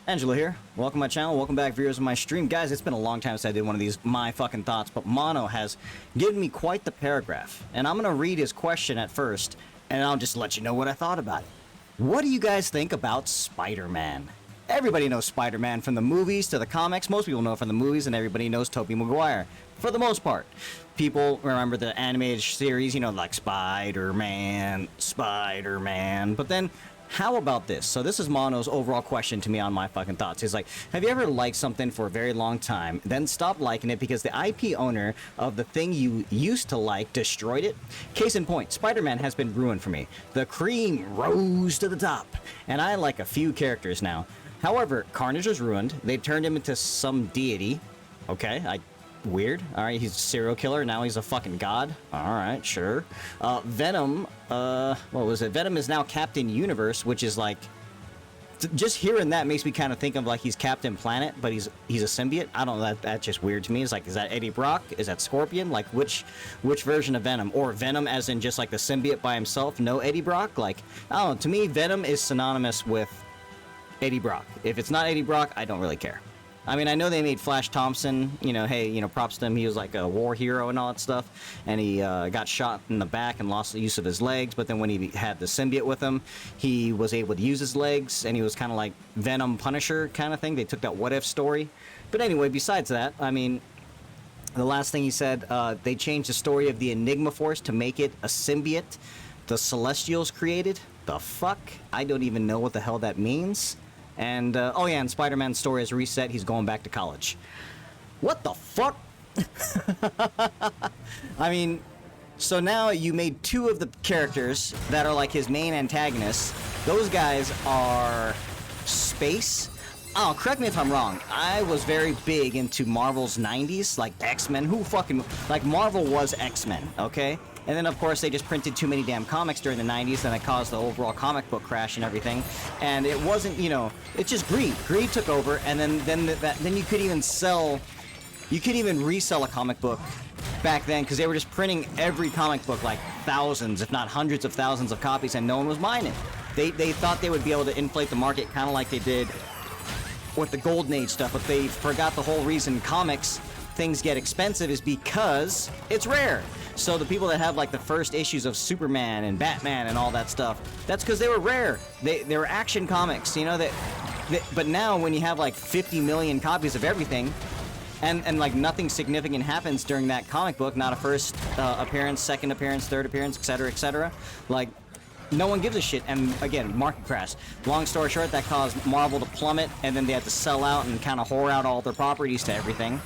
Angela here. Welcome to my channel. Welcome back, viewers of my stream. Guys, it's been a long time since I did one of these my fucking thoughts, but Mono has given me quite the paragraph. And I'm going to read his question at first, and I'll just let you know what I thought about it. What do you guys think about Spider-Man? Everybody knows Spider-Man from the movies to the comics. Most people know from the movies, and everybody knows Tobey Maguire. For the most part. People remember the animated series, you know, like Spider-Man. But then, how about this? So this is Mono's overall question to me on my fucking thoughts. He's like, have you ever liked something for a very long time, then stopped liking it because the IP owner of the thing you used to like destroyed it? Case in point, Spider-Man has been ruined for me. The cream rose to the top, and I like a few characters now. However, Carnage was ruined. They turned him into some deity. Okay, weird. Alright, he's a serial killer. Now he's a fucking god. Alright, sure. Venom, what was it? Venom is now Captain Universe, which is like... Just hearing that makes me kind of think of like he's Captain Planet, but he's a symbiote. I don't know, that's just weird to me. It's like, is that Eddie Brock? Is that Scorpion? Like, which version of Venom? Or Venom as in just like the symbiote by himself, no Eddie Brock? Like, I don't know. To me, Venom is synonymous with Eddie Brock. If it's not Eddie Brock, I don't really care. I mean, I know they made Flash Thompson, you know, hey, you know, props to him, he was like a war hero and all that stuff, and he got shot in the back and lost the use of his legs, but then when he had the symbiote with him, he was able to use his legs, and he was kind of like Venom Punisher kind of thing. They took that what-if story. But anyway, besides that, I mean, the last thing he said, they changed the story of the Enigma Force to make it a symbiote the Celestials created. The fuck? I don't even know what the hell that means. And, oh yeah, and Spider-Man's story is reset. He's going back to college. What the fuck? I mean, so now you made two of the characters that are like his main antagonists. Those guys are space. Oh, correct me if I'm wrong. I was very big into Marvel's 90s, like X-Men. Who fucking... Like, Marvel was X-Men, okay? And then, of course, they just printed too many damn comics during the 90s, and it caused the overall comic book crash and everything. And it wasn't, you know, it's just greed. Greed took over, and then you could even sell... You could even resell a comic book back then, because they were just printing every comic book, like thousands, if not hundreds of thousands of copies, and no one was buying it. They thought they would be able to inflate the market, kind of like they did with the Golden Age stuff, but they forgot the whole reason comics things get expensive is because it's rare. So the people that have like the first issues of Superman and Batman and all that stuff, that's because they were rare. They were action comics, you know, but now when you have like 50 million copies of everything, and like nothing significant happens during that comic book, not a first appearance, second appearance, third appearance, etc., like no one gives a shit. And again, market crash. Long story short, that caused Marvel to plummet, and then they had to sell out and kind of whore out all their properties to everything.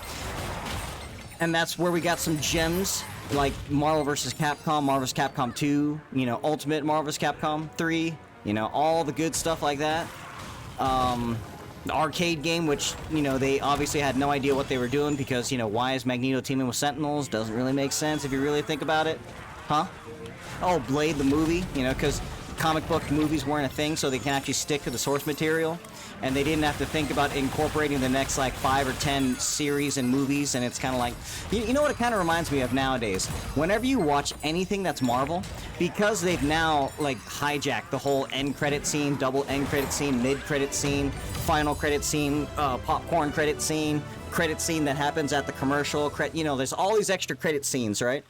And that's where we got some gems like Marvel vs. Capcom, Marvel vs. Capcom 2, you know, Ultimate Marvel vs. Capcom 3, you know, all the good stuff like that. The arcade game, which, you know, they obviously had no idea what they were doing because, you know, why is Magneto teaming with Sentinels? Doesn't really make sense if you really think about it. Huh? Oh, Blade the movie, you know, because comic book movies weren't a thing, so they can actually stick to the source material, and they didn't have to think about incorporating the next like 5 or 10 series and movies. And it's kind of like, you know what it kind of reminds me of nowadays? Whenever you watch anything that's Marvel, because they've now like hijacked the whole end credit scene, double end credit scene, mid credit scene, final credit scene, popcorn credit scene that happens at the commercial, you know, there's all these extra credit scenes, right?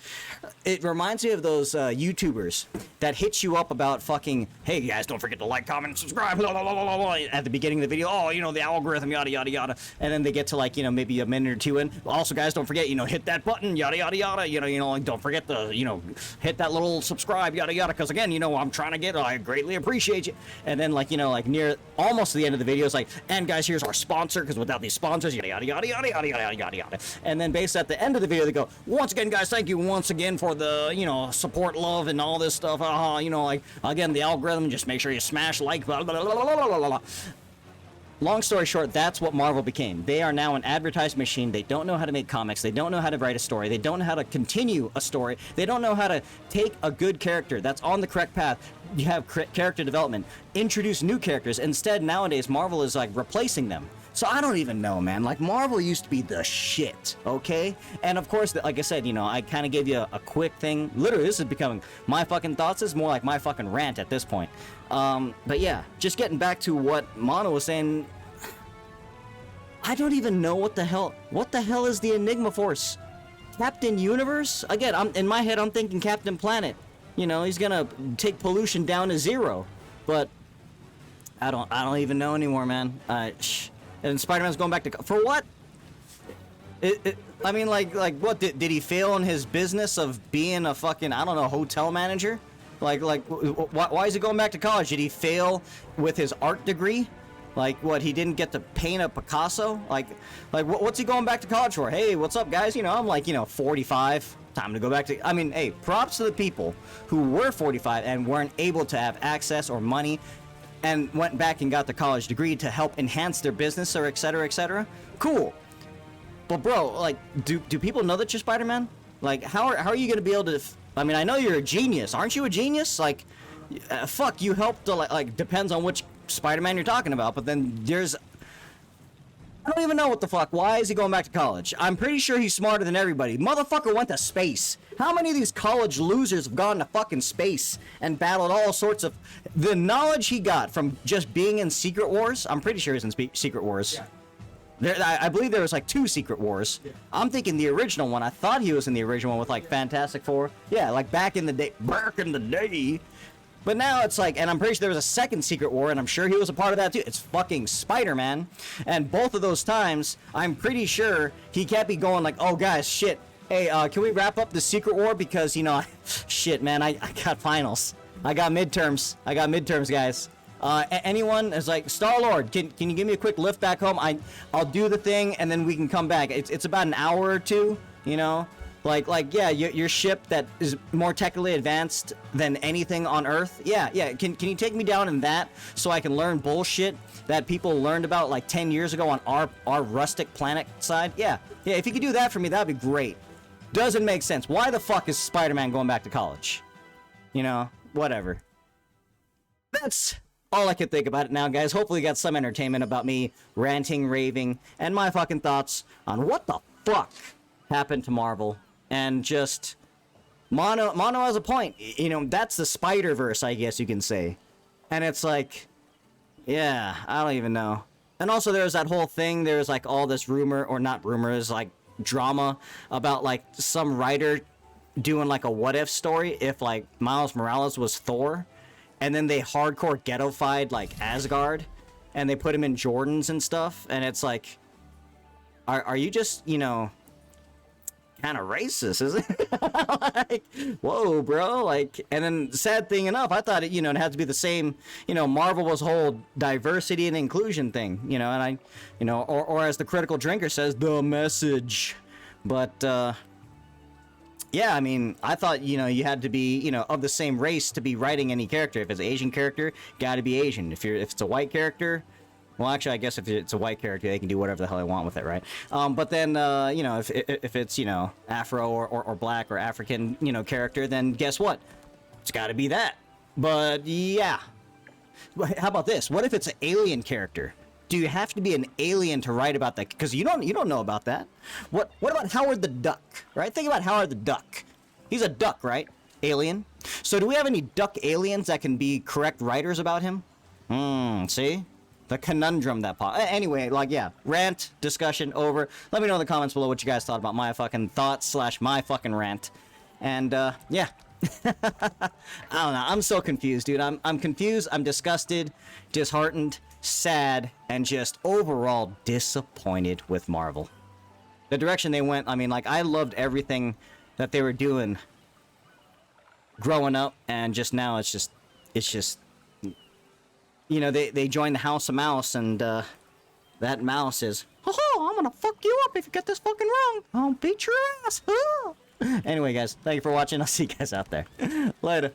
It reminds me of those YouTubers that hit you up about fucking, hey guys, don't forget to like, comment, and subscribe, blah, blah, blah, blah, blah, at the beginning of the video. Oh, you know, the algorithm, yada, yada, yada. And then they get to like, you know, maybe a minute or two in. Also, guys, don't forget, you know, hit that button, yada, yada, yada. You know, like, don't forget to, you know, hit that little subscribe, yada, yada. Because again, you know, I'm trying to get, I greatly appreciate you. And then like, you know, like near almost to the end of the video, it's like, and guys, here's our sponsor, because without these sponsors, yada, yada, yada, yada, yada, yada, yada, yada. And then based at the end of the video, they go, once again, guys, thank you once again for the, you know, support, love, and all this stuff. You know, like, again, the algorithm, just make sure you smash like, blah, blah, blah, blah, blah, blah, blah. Long story short, that's what Marvel became. They are now an advertising machine. They don't know how to make comics. They don't know how to write a story. They don't know how to continue a story. They don't know how to take a good character that's on the correct path. You have character development. Introduce new characters. Instead, nowadays, Marvel is like replacing them. So I don't even know, man. Like, Marvel used to be the shit, okay? And of course, like I said, you know, I kind of gave you a quick thing. Literally, this is becoming my fucking thoughts. This is more like my fucking rant at this point. But yeah, just getting back to what Mono was saying, I don't even know what the hell is the Enigma Force? Captain Universe? Again, in my head, I'm thinking Captain Planet. You know, he's gonna take pollution down to 0. But I don't even know anymore, man. And Spider-Man's going back to for what? I mean, like what? Did he fail in his business of being a fucking, I don't know, hotel manager? Like why is he going back to college? Did he fail with his art degree? Like, what, he didn't get to paint a Picasso? Like what's he going back to college for? Hey, what's up, guys? You know, I'm like, 45. Time to go back to... I mean, hey, props to the people who were 45 and weren't able to have access or money and went back and got the college degree to help enhance their business or et cetera, et cetera. Cool. But, bro, like, do people know that you're Spider-Man? Like, how are you going to be able to... I mean, I know you're a genius. Aren't you a genius? Like, fuck, you helped to, like, depends on which Spider-Man you're talking about, but then there's... I don't even know what the fuck. Why is he going back to college? I'm pretty sure he's smarter than everybody. Motherfucker went to space. How many of these college losers have gone to fucking space and battled all sorts of... The knowledge he got from just being in Secret Wars, I'm pretty sure he's in Secret Wars. Yeah. I believe there was like 2 Secret Wars. Yeah. I'm thinking the original one. I thought he was in the original one with like Fantastic Four. Yeah, like back in the day. Back in the day. But now it's like, and I'm pretty sure there was a second Secret War, and I'm sure he was a part of that too. It's fucking Spider-Man. And both of those times, I'm pretty sure he can't be going like, oh guys, shit. Hey, can we wrap up the Secret War? Because, shit, man, I got finals. I got midterms, guys. Anyone is like, Star-Lord, can you give me a quick lift back home? I'll do the thing, and then we can come back. It's about an hour or two, Like, yeah, your ship that is more technically advanced than anything on Earth. Yeah. Can you take me down in that so I can learn bullshit that people learned about like 10 years ago on our rustic planet side? Yeah. If you could do that for me, that'd be great. Doesn't make sense. Why the fuck is Spider-Man going back to college? Whatever. That's all I could think about it now, guys. Hopefully you got some entertainment about me ranting, raving, and my fucking thoughts on what the fuck happened to Marvel. And just Mono has a point. That's the Spider-Verse, I guess you can say. And it's like, yeah, I don't even know. And also there's that whole thing, there's like all this rumor, or not rumors, like drama about like some writer doing like a what if story if like Miles Morales was Thor, and then they hardcore ghettofied like Asgard and they put him in Jordans and stuff, and it's like, are you just, kind of racist, is it? Like, whoa, bro. Like, and then sad thing enough, I thought it, it had to be the same, Marvel was whole diversity and inclusion thing, and I, or as the Critical Drinker says, the message. But, yeah, I mean, I thought, you had to be, of the same race to be writing any character. If it's an Asian character, gotta be Asian. If it's a white character, well, actually, I guess if it's a white character, they can do whatever the hell they want with it, right? But then, if it's, Afro or black or African, character, then guess what? It's got to be that. But, yeah. How about this? What if it's an alien character? Do you have to be an alien to write about that? Because you don't know about that. What about Howard the Duck, right? Think about Howard the Duck. He's a duck, right? Alien. So do we have any duck aliens that can be correct writers about him? See? The conundrum that anyway, like, yeah, rant, discussion, over. Let me know in the comments below what you guys thought about my fucking thoughts / my fucking rant. And, yeah. I don't know. I'm so confused, dude. I'm confused. I'm disgusted, disheartened, sad, and just overall disappointed with Marvel. The direction they went, I mean, like, I loved everything that they were doing growing up, and just now it's just... they joined the House of Mouse, and, that mouse is, oh, I'm gonna fuck you up if you get this fucking wrong. I'll beat your ass. Anyway, guys, thank you for watching. I'll see you guys out there. Later.